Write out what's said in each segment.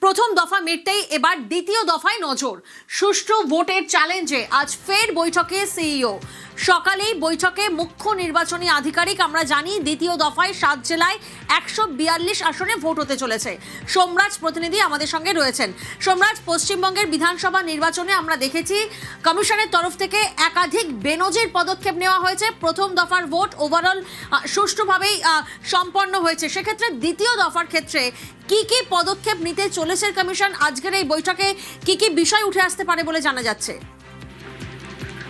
প্রথম দফা মিটতেই এবার দ্বিতীয় দফায় নজর। সুষ্ঠু ভোটের চ্যালেঞ্জে আজ ফের বৈঠকে সিইও। সকালেই বৈঠকে মুখ্য নির্বাচনী আধিকারিক। আমরা জানি দ্বিতীয় দফায় 7 জেলায় 142 আসনে ভোট হতে চলেছে। সোমরাজ প্রতিনিধি আমাদের সঙ্গে রয়েছেন। সোমরাজ, পশ্চিমবঙ্গের বিধানসভা নির্বাচনে আমরা দেখেছি কমিশনের তরফ থেকে একাধিক বেনজির পদক্ষেপ নেওয়া হয়েছে। প্রথম দফার ভোট ওভারঅল সুষ্ঠুভাবেই সম্পন্ন হয়েছে। সেক্ষেত্রে দ্বিতীয় দফার ক্ষেত্রে কি কি পদক্ষেপ নিতে চলেছে কমিশন? আজকের এই বৈঠকে কি কি বিষয় উঠে আসতে পারে বলে জানা যাচ্ছে?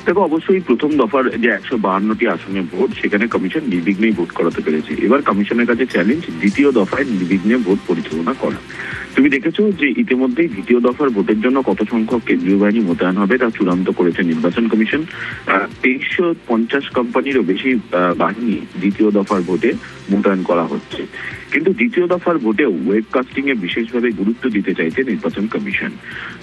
দেখো, অবশ্যই প্রথম দফার যে 152টি আসনে ভোট, সেখানে কমিশন নির্বিঘ্নেই ভোট করাতে পেরেছে। এবার কমিশনের কাছে চ্যালেঞ্জ দ্বিতীয় দফায় নির্বিঘ্নে ভোট পরিচালনা করা। তুমি দেখেছো যে ইতিমধ্যেই দ্বিতীয় দফার ভোটের জন্য কত সংখ্যক কেন্দ্রীয় বাহিনী মোতায়েন হবে তা চূড়ান্ত করেছে নির্বাচন কমিশন। 2350 কোম্পানিরও বেশি বাহিনী দ্বিতীয় দফার ভোটে মোতায়েন করা হচ্ছে। কিন্তু দ্বিতীয় দফার ভোটেও ওয়েবকাস্টিং এ বিশেষভাবে গুরুত্ব দিতে চাইছে নির্বাচন কমিশন।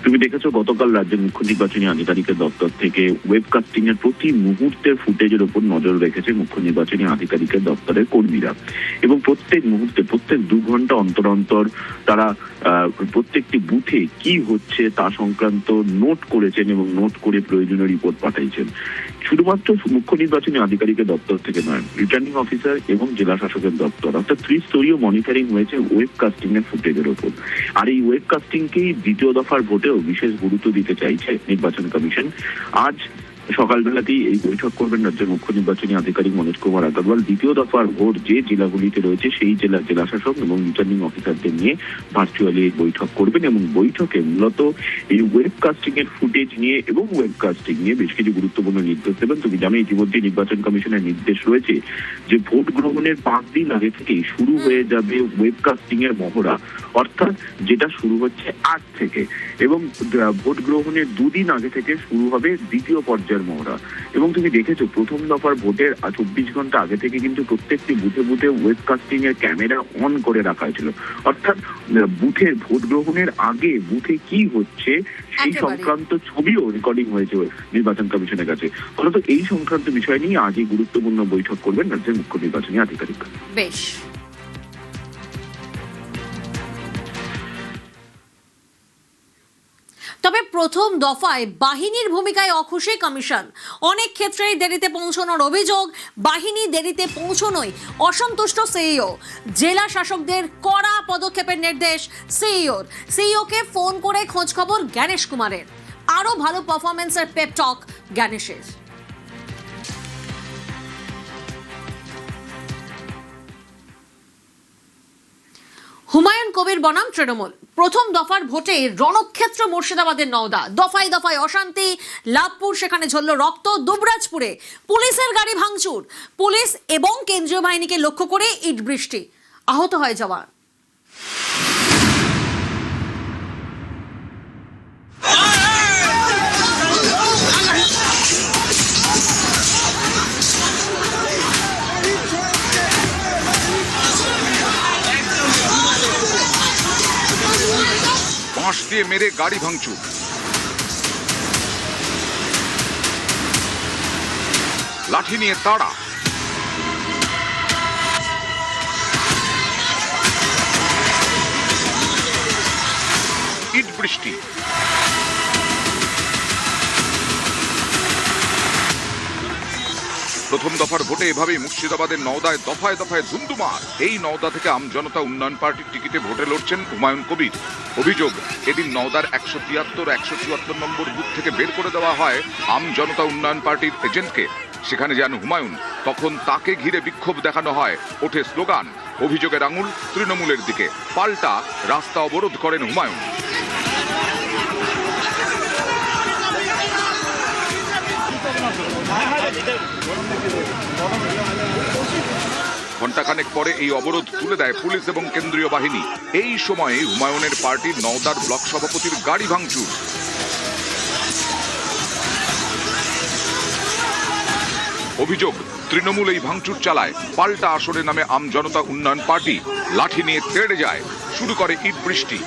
তুমি দেখেছো গতকাল রাজ্যের মুখ্য নির্বাচনী আধিকারিকের দপ্তর থেকে ওয়েবকাস্টিং এর প্রতি মুহূর্তের ফুটেজের উপর নজর রেখেছে মুখ্য নির্বাচনী আধিকারিকের দপ্তরের কর্মীরা, এবং প্রত্যেক মুহূর্তে প্রত্যেক 2 ঘন্টা অন্তর অন্তর তারা প্রত্যেকটি বুথে কি হচ্ছে তা সংক্রান্ত নোট করেছেন এবং নোট করে প্রয়োজনীয় রিপোর্ট পাঠাইছেন। শুধুমাত্র মুখ্য নির্বাচনী আধিকারিকের দপ্তর থেকে নয়, রিটার্নিং অফিসার এবং জেলা শাসকের দপ্তর, অর্থাৎ ত্রিস্তরীয় মনিটরিং হয়েছে ওয়েবকাস্টিং এর ফুটেজের উপর। আর এই ওয়েবকাস্টিংকেই দ্বিতীয় দফার ভোটেও বিশেষ গুরুত্ব দিতে চাইছে নির্বাচন কমিশন। আজ সকালবেলাতেই এই বৈঠক করবেন রাজ্যের মুখ্য নির্বাচনী আধিকারিক মনোজ কুমার আগরওয়াল। দ্বিতীয় দফার ভোট যে জেলাগুলিতে রয়েছে সেই জেলার জেলাশাসক এবং রিটার্নিং অফিসারদের নিয়ে ভার্চুয়ালি এই বৈঠক করবেন, এবং বৈঠকে মূলত এই ওয়েবকাস্টিং এর ফুটেজ নিয়ে এবং ওয়েবকাস্টিং নিয়ে বেশ কিছু গুরুত্বপূর্ণ নির্দেশ দেবেন। তুমি জানো ইতিমধ্যে নির্বাচন কমিশনের নির্দেশ রয়েছে যে ভোট গ্রহণের 5 দিন আগে থেকেই শুরু হয়ে যাবে ওয়েবকাস্টিং এর মহড়া, অর্থাৎ যেটা শুরু হচ্ছে আজ থেকে, এবং ভোট গ্রহণের 2 দিন আগে থেকে শুরু হবে দ্বিতীয় পর্যায়ের মহড়া। এবং তুমি দেখেছো প্রথম দফার ভোটের 24 ঘন্টা আগে থেকে কিন্তু প্রত্যেকটি বুথে বুথে ওয়েবকাস্টিং এর ক্যামেরা অন করে রাখা হয়েছিল, অর্থাৎ বুথের ভোট গ্রহণের আগে বুথে কি হচ্ছে সেই সংক্রান্ত ছবিও রেকর্ডিং হয়েছে নির্বাচন কমিশনের কাছে। ফলত এই সংক্রান্ত বিষয় নিয়ে আজই গুরুত্বপূর্ণ বৈঠক করবেন রাজ্যের মুখ্য নির্বাচনী আধিকারিক। বেশ। তবে প্রথম দফায় বাহিনীর ভূমিকায় অখুশি কমিশন। অনেক ক্ষেত্রেই দেরিতে পৌঁছানোর অভিযোগ, বাহিনী দেরিতে পৌঁছানোয় অসন্তুষ্ট সিইও। জেলা শাসকদের কড়া পদক্ষেপের নির্দেশ সিইওকে ফোন করে খোঁজ খবর জ্ঞানেশ কুমারের। আরো ভালো পারফরমেন্সের পেপটক জ্ঞানেশের। হুমায়ুন কবির বনাম তৃণমূল। প্রথম দফার ভোটে রণক্ষেত্র মুর্শিদাবাদের নওদা। দফায় দফায় অশান্তি। লাভপুর সেখানে ঝরল রক্ত। দুবরাজপুরে পুলিশের গাড়ি ভাঙচুর। পুলিশ এবং কেন্দ্রীয় বাহিনীকে লক্ষ্য করে ইট বৃষ্টি। আহত হয় জওয়ান। বাঁশ দিয়ে মেরে গাড়ি ভাঙচুর। লাঠি নিয়ে তাড়া। ইট বৃষ্টি। প্রথম দফার ভোটে এভাবেই মুর্শিদাবাদের নওদায় দফায় দফায় ধুমধুমার। এই নওদা থেকে আমজনতা উন্নয়ন পার্টির টিকিটে ভোটে লড়ছেন হুমায়ুন কবির। অভিযোগ, এদিন নওদার 173, 174 নম্বর বুথ থেকে বের করে দেওয়া হয় আমজনতা উন্নয়ন পার্টির এজেন্টকে। সেখানে যান হুমায়ুন, তখন তাকে ঘিরে বিক্ষোভ দেখানো হয়, ওঠে স্লোগান। অভিযোগের আঙুল তৃণমূলের দিকে, পাল্টা রাস্তা অবরোধ করেন হুমায়ুন। ঘণ্টাখানেক পরে এই অবরোধ তুলে দেয় পুলিশ এবং কেন্দ্রীয় বাহিনী। এই সময়ে হুমায়ুনের পার্টির নওদার ব্লক সভাপতির গাড়ি ভাঙচুর। অভিযোগ, তৃণমূল এই ভাঙচুর চালায়। পাল্টা আসরে নামে আমজনতা উন্নয়ন পার্টি। লাঠি নিয়ে তেড়ে যায়, শুরু করে ইট বৃষ্টি।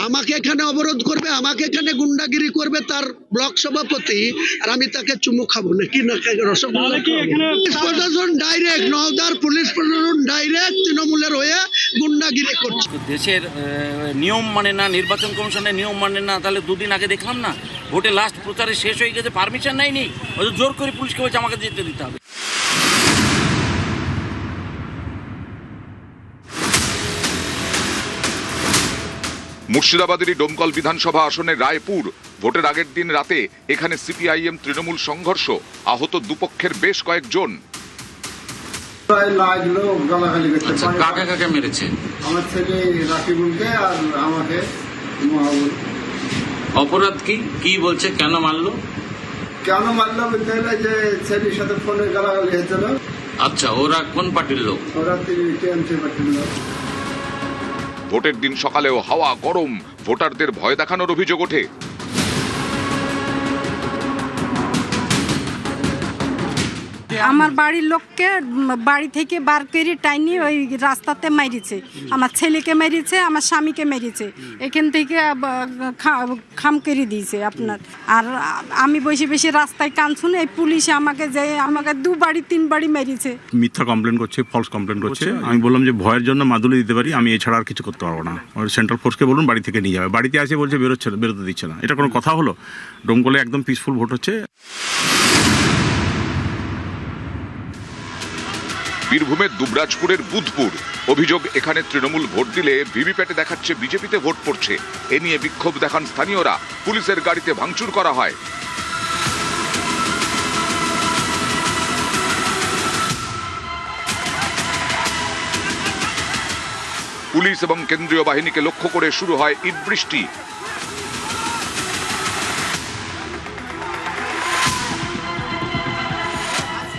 আমার আমাকে এখানে অবরোধ করবে, আমাকে এখানে গুন্ডাগিরি করবে তার ব্লক সভাপতি, আর আমি তাকে চুমু খাবো না কি না রসগোল্লা পুলিশ প্রশাসন ডাইরেক্ট, নওদার পুলিশ প্রশাসন ডাইরেক্ট তৃণমূলের হয়ে গুন্ডাগিরি করছে। দেশের নিয়ম মানে না, নির্বাচন কমিশনের নিয়ম মানে না, তাহলে দুদিন আগে দেখলাম না ভোটে লাস্ট প্রচারে শেষ হয়ে গেছে, পারমিশন নেই, জোর করে পুলিশকে বলছে আমাকে যেতে দিতে হবে। মুর্শিদাবাদেরই ডোমকল বিধানসভা আসনের রায়পুর ভোটের আগের দিন রাতে এখানে সিপিআইএম তৃণমূল সংঘর্ষ, আহত দুপক্ষের বেশ কয়েকজন। লাগলো গালাগালি করতে আচ্ছা, কাকে কাকে মেরেছে? আমার ছেলে রাকিবুলকে আর আমাকে মহাবুল। অপরাধ কি কি বলছে, কেন মারলো? কেন মারলো বলতে হলে যে ছেলের সাথে ফোনে গালাগালি হয়েছিল। আচ্ছা, ওরা কোন পার্টির লোক? ওরা টিএমসি পার্টির লোক। ভোটের দিন সকালেও হাওয়া গরম, ভোটারদের ভয় দেখানোর অভিযোগ ওঠে। আমার বাড়ির লোককে বাড়ি থেকে বার করে টাইনি ওই রাস্তাতে মেরেছে, আমার ছেলেকে মেরেছে, আমার স্বামীকে মেরেছে, এখান থেকে খাম করে দিয়েছে আপনার। আর আমি বসে বসে রাস্তায় কান শুনে এই পুলিশ আমাকে দু বাড়ি তিন বাড়ি মেরেছে। মিথ্যা কমপ্লেন করছে, ফলস কমপ্লেন করছে। আমি বললাম যে ভয়ের জন্য মাদুলি দিতে পারি, আমি এছাড়া আর কিছু করতে পারবো না। সেন্ট্রাল ফোর্সকে বলুন বাড়ি থেকে নিয়ে যাবে, বাড়িতে আসে বলছে বেরোতে দিচ্ছে না। এটা কোনো কথা হলো? ডোমকলে একদম পিসফুল ভোট হচ্ছে। বীরভূমের দুবরাজপুরের বুধপুর, অভিযোগ এখানে তৃণমূল ভোট দিলে ভিভিপ্যাটে দেখাচ্ছে বিজেপিতে ভোট পড়ছে। এ নিয়ে বিক্ষোভ দেখান স্থানীয়রা, পুলিশের গাড়িতে ভাঙচুর করা হয়। পুলিশ এবং কেন্দ্রীয় বাহিনীকে লক্ষ্য করে শুরু হয় ইট বৃষ্টি।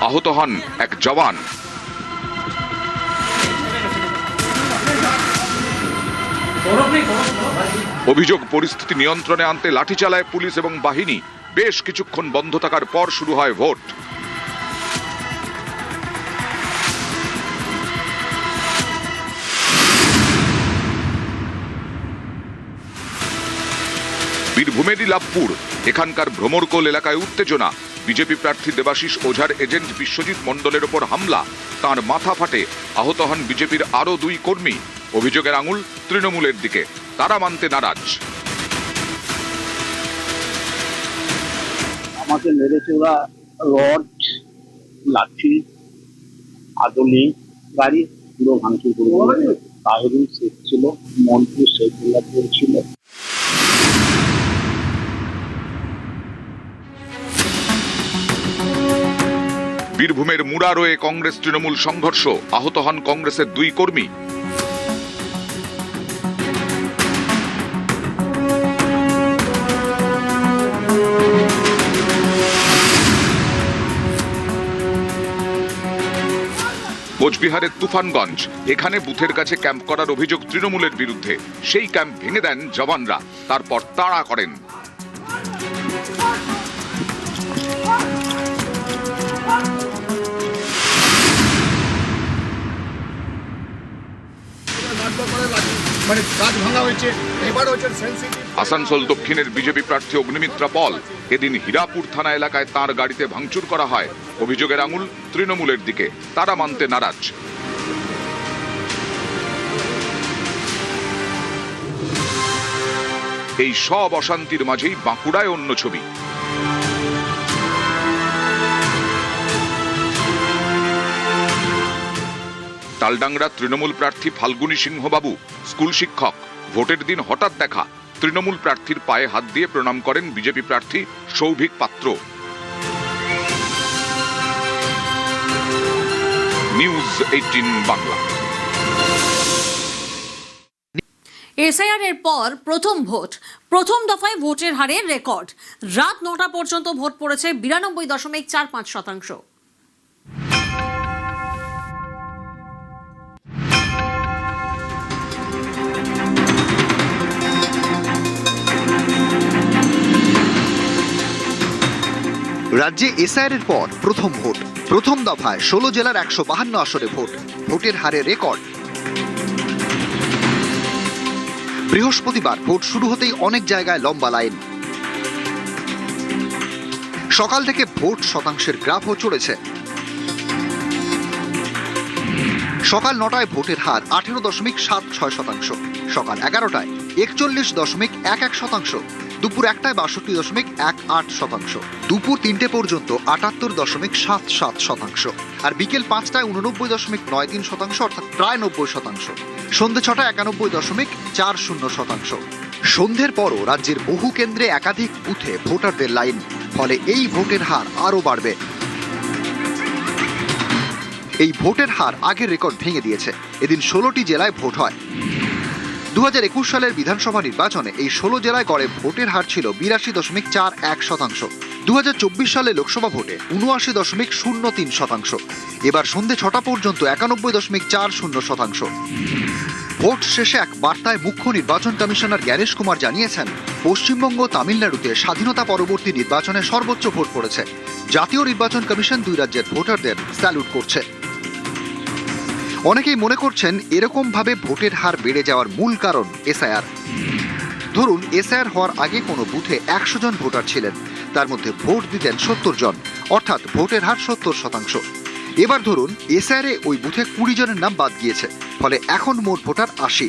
আহত হন এক জওয়ান। অভিযোগ পরিস্থিতি নিয়ন্ত্রণে আনতে লাঠি চালায় পুলিশ এবং বাহিনী। বেশ কিছুক্ষণ বন্ধ থাকার পর শুরু হয় ভোট। বীরভূমেরই লাভপুর, এখানকার ভ্রমরকোল এলাকায় উত্তেজনা। বিজেপি প্রার্থী দেবাশিস ওঝার এজেন্ট বিশ্বজিৎ মণ্ডলের ওপর হামলা, তার মাথা ফাটে। আহত হন বিজেপির আরো 2 কর্মী। অভিযোগের আঙুল তৃণমূলের দিকে, তারা মানতে নারাজ। আমাকে মেরেছে ওরা রড, লাঠি, আদলি, গাড়ি পুরো ভাঙচুর করে। তাহিরুল শেখ ছিল, মন্টু শেখুল্লাহ ছিল। বীরভূমের মুরারোয়ে কংগ্রেস তৃণমূল সংঘর্ষ, আহত হন কংগ্রেসের 2 কর্মী। কোচবিহারের তুফানগঞ্জ, এখানে বুথের কাছে ক্যাম্প করার অভিযোগ তৃণমূলের বিরুদ্ধে। সেই ক্যাম্প ভেঙে দেন জওয়ানরা, তারপর তাড়া করেন। আসানসোল দক্ষিণের বিজেপি প্রার্থী অগ্নিমিত্রা পল, এদিন হীরাপুর থানা এলাকায় তার গাড়িতে ভাঙচুর করা হয়। অভিযোগের আঙুল তৃণমূলের দিকে, তারা মানতে নারাজ। এই সব অশান্তির মাঝেই বাঁকুড়ায় অন্য ছবি। তালডাংরা তৃণমূল প্রার্থী ফাল্গুনী সিংহবাবু, স্কুল শিক্ষক। ভোটের দিন হঠাৎ দেখা, তৃণমূল প্রার্থীর পায়ে হাত দিয়ে প্রণাম করেন বিজেপি প্রার্থী সৌভিক পাত্র। নিউজ 18 বাংলা। এসআইআর এর পর প্রথম ভোট, প্রথম দফায় ভোটের হারের রেকর্ড। রাত 9টা পর্যন্ত ভোট পড়েছে 92.45%। রাজ্যে এসআইআর এর পর প্রথম ভোট, প্রথম দফায় 16 জেলার 152 আসনে ভোট, ভোটের হারে রেকর্ড। বৃহস্পতিবার ভোট শুরু হতেই অনেক জায়গায় লম্বা লাইন। সকাল থেকে ভোট শতাংশের গ্রাফও চড়েছে। সকাল 9টায় ভোটের হার 18.76%, সকাল 11টায় 41.11%, দুপুর 1টায় 62.18%, দুপুর 3টে পর্যন্ত 78.77%, আর বিকেল 5টায় 89.93%, অর্থাৎ প্রায় 90%, সন্ধ্যে 6টায় 91.40%। সন্ধ্যের পরও রাজ্যের বহু কেন্দ্রে একাধিক বুথে ভোটারদের লাইন, ফলে এই ভোটের হার আরও বাড়বে। এই ভোটের হার আগের রেকর্ড ভেঙে দিয়েছে। এদিন 16টি জেলায় ভোট হয়। 2021 সালের বিধানসভা নির্বাচনে এই 16 জেলায় গড়ে ভোটের হার ছিল 82.41%। 2024 সালে লোকসভা ভোটে 79.03%। এবার সন্ধ্যে 6টা পর্যন্ত 91.40%। ভোট শেষে এক বার্তায় মুখ্য নির্বাচন কমিশনার জ্ঞানেশ কুমার জানিয়েছেন, পশ্চিমবঙ্গ তামিলনাড়ুতে স্বাধীনতা পরবর্তী নির্বাচনে সর্বোচ্চ ভোট পড়েছে। জাতীয় নির্বাচন কমিশন দুই রাজ্যের ভোটারদের স্যালুট করছে। অনেকেই মনে করছেন এরকম ভাবে ভোটের হার বেড়ে যাওয়ার মূল কারণ এসআইআর। ধরুন এসআইআর হওয়ার আগে কোনো বুথে 100 জন ভোটার ছিলেন, তার মধ্যে ভোট দিতেন 70 জন, অর্থাৎ ভোটের হার 70%। এবার ধরুন এসআইআরে ওই বুথে 20 জনের নাম বাদ গিয়েছে, ফলে এখন মোট ভোটার 80।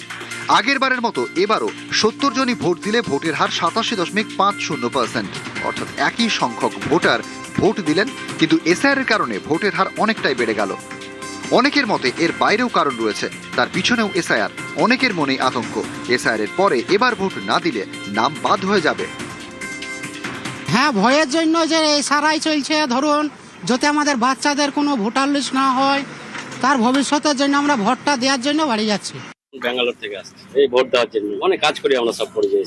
আগের বারের মতো এবারও 70 জনই ভোট দিলে ভোটের হার 87.50%, অর্থাৎ একই সংখ্যক ভোটার ভোট দিলেন, কিন্তু এসআইআরের কারণে ভোটের হার অনেকটাই বেড়ে গেল। অনেকের মতে এর বাইরেও কারণ রয়েছে, তার পিছনেও এসআইআর। অনেকের মনে আতঙ্ক, এসআইআর এর পরে এবার ভোট না দিলে নাম বাদ হয়ে যাবে। হ্যাঁ, ভয়ের জন্য যে সারাই চলছে, ধরুন যাতে আমাদের বাচ্চাদের কোনো ভোটার লিস্ট না হয়, তার ভবিষ্যতের জন্য আমরা ভোটটা দেওয়ার জন্য বাড়ি যাচ্ছি। ব্যাঙ্গালোর থেকে আসছি এই ভোট দেওয়ার জন্য। অনেক কাজ করি আমরা, সব করে যাই।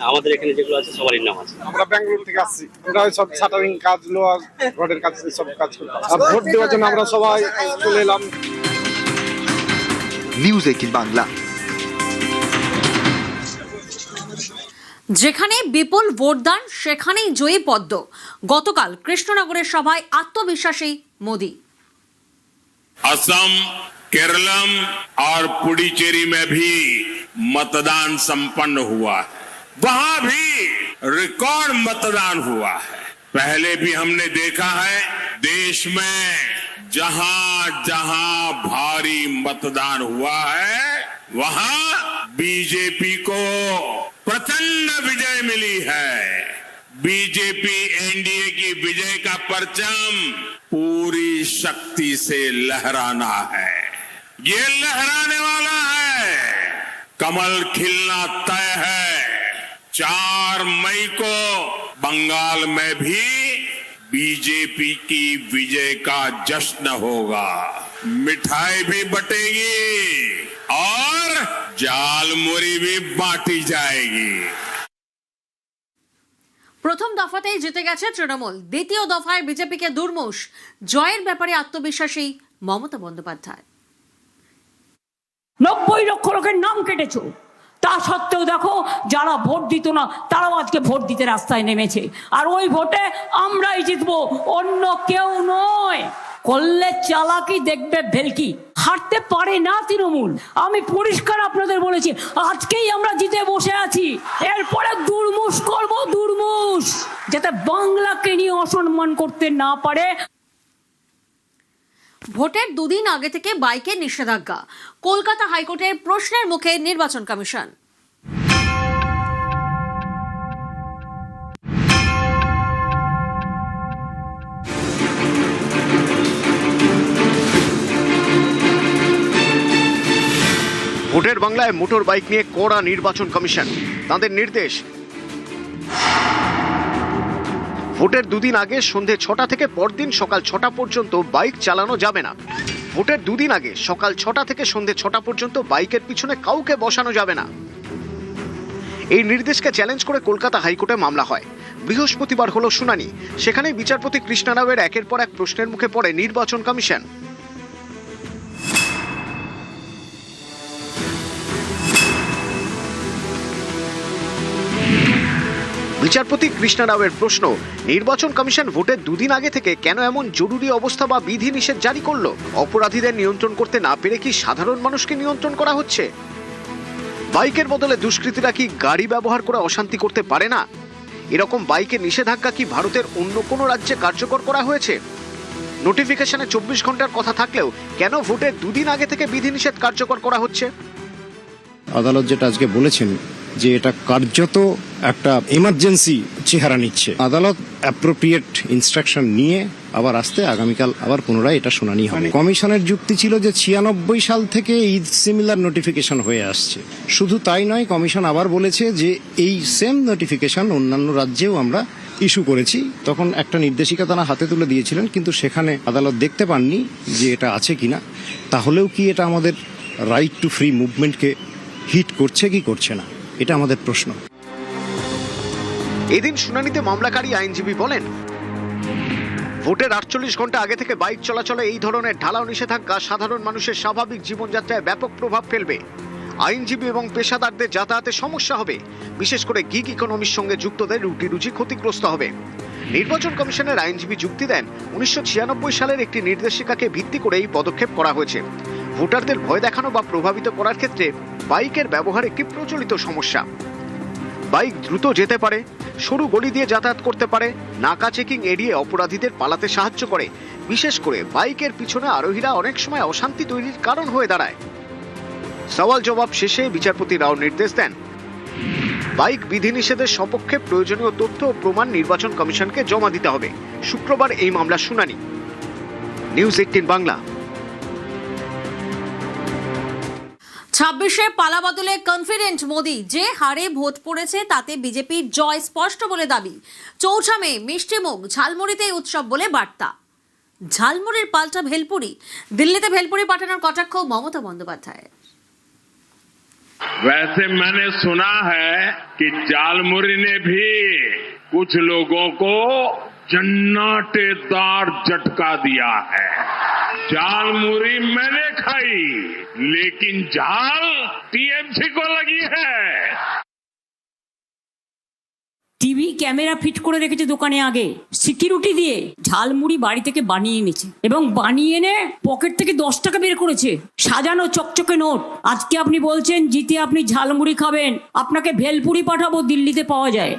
আমাদের এখানে যেগুলো আছে সবারই নাম আছে। আমরা ব্যাঙ্গালোর থেকে আসছি, আমরা সব শাটারিং কাজ, লোয়া রোডের কাজ, সব কাজ করি। আর ভোট দেওয়ার জন্য আমরা সবাই চলে এলাম। নিউজ 18 বাংলা। যেখানে বিপুল ভোটদান সেখানেই জয়ী পদ্ম। গতকাল কৃষ্ণনগরের সভায় আত্মবিশ্বাসী মোদি। असम, केरलम और पुडुचेरी में भी मतदान संपन्न हुआ है। वहां भी रिकॉर्ड मतदान हुआ है। पहले भी हमने देखा है देश में जहां जहां भारी मतदान हुआ है वहां बीजेपी को प्रचंड विजय मिली है। बीजेपी एनडीए की विजय का परचम पूरी शक्ति से लहराना है। ये लहराने वाला है। कमल खिलना तय है। 4 मई को बंगाल में भी बीजेपी की विजय का जश्न होगा। मिठाई भी बटेगी और जालमुरी भी बांटी जाएगी। প্রথম দফাতেই জিতে গেছে তৃণমূল, দ্বিতীয় দফায় বিজেপিকে দুর্মুষ। জয়ের ব্যাপারে আত্মবিশ্বাসী মমতা বন্দ্যোপাধ্যায়। 90 লক্ষ লোকের নাম কেটেছো, তা সত্ত্বেও দেখো যারা ভোট দিত না তারাও আজকে ভোট দিতে রাস্তায় নেমেছে। আর ওই ভোটে আমরাই জিতবো, অন্য কেউ নয়। করলে চালাকি দেখবে ভেলকি, হারতে পারে না তৃণমূল। আমি পরিষ্কার আপনাদের বলেছি, আজকেই আমরা জিতে বসে আছি। এরপরে দুর্মুষ করব, দুর্মুষ, যাতে বাংলাকে নিয়ে অসম্মান করতে না পারে। ভোটের দুদিন আগে থেকে বাইকের নিষেধাজ্ঞা। কলকাতা হাইকোর্টের প্রশ্নের মুখে নির্বাচন কমিশন। ভোটের বাংলায় মোটর বাইক নিয়ে কড়া নির্বাচন কমিশন। তাদের নির্দেশ, ভোটের দুদিন আগে সন্ধে 6টা থেকে পরদিন সকাল 6টা পর্যন্ত বাইক চালানো যাবে না। ভোটের দুদিন আগে সকাল 6টা থেকে সন্ধে 6টা পর্যন্ত বাইকের পিছনে কাউকে বসানো যাবে না। এই নির্দেশকে চ্যালেঞ্জ করে কলকাতা হাইকোর্টে মামলা হয়। বৃহস্পতিবার হলো শুনানি। সেখানে বিচারপতি কৃষ্ণা রাওয়ের একের পর এক প্রশ্নের মুখে পড়ে নির্বাচন কমিশন। বিচারপতি কৃষ্ণা রাওয়ের প্রশ্ন, নির্বাচন কমিশন ভোটের দুদিন আগে থেকে কেন এমন জরুরি অবস্থা বা বিধিনিষেধ জারি করলো? অপরাধীদের নিয়ন্ত্রণ করতে না পেরে কি সাধারণ মানুষকে নিয়ন্ত্রণ করা হচ্ছে? বাইকের বদলে দুষ্কৃতীরা কি গাড়ি ব্যবহার করে অশান্তি করতে পারে না? এরকম বাইকের নিষেধাজ্ঞা কি ভারতের অন্য কোনো রাজ্যে কার্যকর করা হয়েছে? নোটিফিকেশনে 24 ঘন্টার কথা থাকলেও কেন ভোটের 2 দিন আগে থেকে বিধিনিষেধ কার্যকর করা হচ্ছে? আদালত যেটা আজকে বলেছেন যে এটা কার্যত একটা এমার্জেন্সি চেহারা নিচ্ছে, আদালত অ্যাপ্রোপ্রিয়েট ইনস্ট্রাকশন নিয়ে আবার আসতে আগামীকাল আবার পুনরায় এটা শুনানি হবে। কমিশনের যুক্তি ছিল যে 96 সাল থেকে এই সিমিলার নোটিফিকেশন হয়ে আসছে। শুধু তাই নয়, কমিশন আবার বলেছে যে এই সেম নোটিফিকেশন অন্যান্য রাজ্যেও আমরা ইস্যু করেছি। তখন একটা নির্দেশিকা তারা হাতে তুলে দিয়েছিলেন, কিন্তু সেখানে আদালত দেখতে পাননি যে এটা আছে কিনা। তাহলেও কি এটা আমাদের রাইট টু ফ্রি মুভমেন্টকে হিট করছে কি করছে না, এটা আমাদের প্রশ্ন। এদিন শুনানিতে মামলাকারী আইনজীবী বলেন, ভোটের 48 ঘন্টা আগে থেকে বাইক চলাচলে এই ধরনের ঢালাও নিষেধাজ্ঞা সাধারণ মানুষের স্বাভাবিক জীবনযাত্রায় ব্যাপক প্রভাব ফেলবে। আইনজীবী এবং পেশাদারদের যাতায়াতে সমস্যা হবে, বিশেষ করে গিগ ইকোনমির সঙ্গে যুক্তদের রুটি রুজি ক্ষতিগ্রস্ত হবে। নির্বাচন কমিশনের আইনজীবী যুক্তি দেন, 1996 সালের একটি নির্দেশিকাকে ভিত্তি করে এই পদক্ষেপ করা হয়েছে। ভোটারদের ভয় দেখানো বা প্রভাবিত করার ক্ষেত্রে বাইকের ব্যবহার একটি প্রচলিত সমস্যা। বাইক দ্রুত যেতে পারে, সরু গলি দিয়ে যাতায়াত করতে পারে, নাকা চেকিং এড়িয়ে অপরাধীদের পালাতে সাহায্য করে। বিশেষ করে বাইকের পিছনে আরোহীরা অনেক সময় অশান্তি তৈরির কারণ হয়ে দাঁড়ায়। সওয়াল জবাব শেষে বিচারপতি রাও নির্দেশ দেন, বাইক বিধিনিষেধের সপক্ষে প্রয়োজনীয় তথ্য ও প্রমাণ নির্বাচন কমিশনকে জমা দিতে হবে। শুক্রবার এই মামলার শুনানি। নিউজ 18 বাংলা। 26-এ পালা বদলে কনফিডেন্ট মোদি, যে হারে ভোট পড়েছে তাতে বিজেপির জয় স্পষ্ট বলে দাবি। 4 মে মিষ্টিমুখ ঝালমুড়িতে উৎসব বলে বার্তা। ঝালমুড়ির পাল্টা ভেলপুরি, দিল্লিতে ভেলপুরি পাঠানোর কটাক্ষ মমতা বন্দ্যোপাধ্যায়। वैसे मैंने सुना है कि झालमुरी ने भी कुछ लोगों को जन्नाटेदार झटका दिया है। झालमुरी मैंने खाई, लेकिन झाल टीएमसी को लगी है। টিভি ক্যামেরা ফিট করে রেখেছে দোকানে, আগে সিকিউরিটি দিয়ে ঝালমুড়ি বাড়ি থেকে বানিয়ে এনেছে এবং বানিয়ে এনে পকেট থেকে 10 টাকা বের করেছে, সাজানো চকচকে নোট। আজকে আপনি বলছেন জিতে আপনি ঝালমুড়ি খাবেন, আপনাকে ভেলপুরি পাঠাবো, দিল্লিতে পাওয়া যায়।